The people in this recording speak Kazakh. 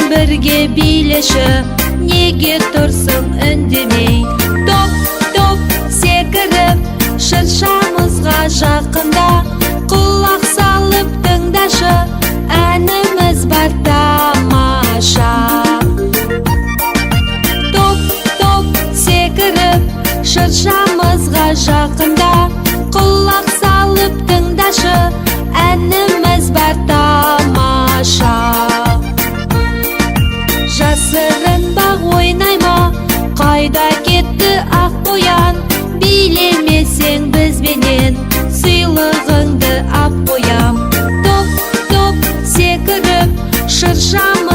бірге билеші, неге тұрсын үндемей? Топ секіріп шыршамызға жақында, құлақ салып тыңдашы, әніміз бар тамаша. Топ секіріп шыршамызға жақында, құлақ салып тыңдашы, әніміз бар тамаша. Жасырын баг ойнайма, қайда кетті ақ қоян? Билемесең бізбенен, сыйлығыңды ап қоям. Топ секіріп шыршамызға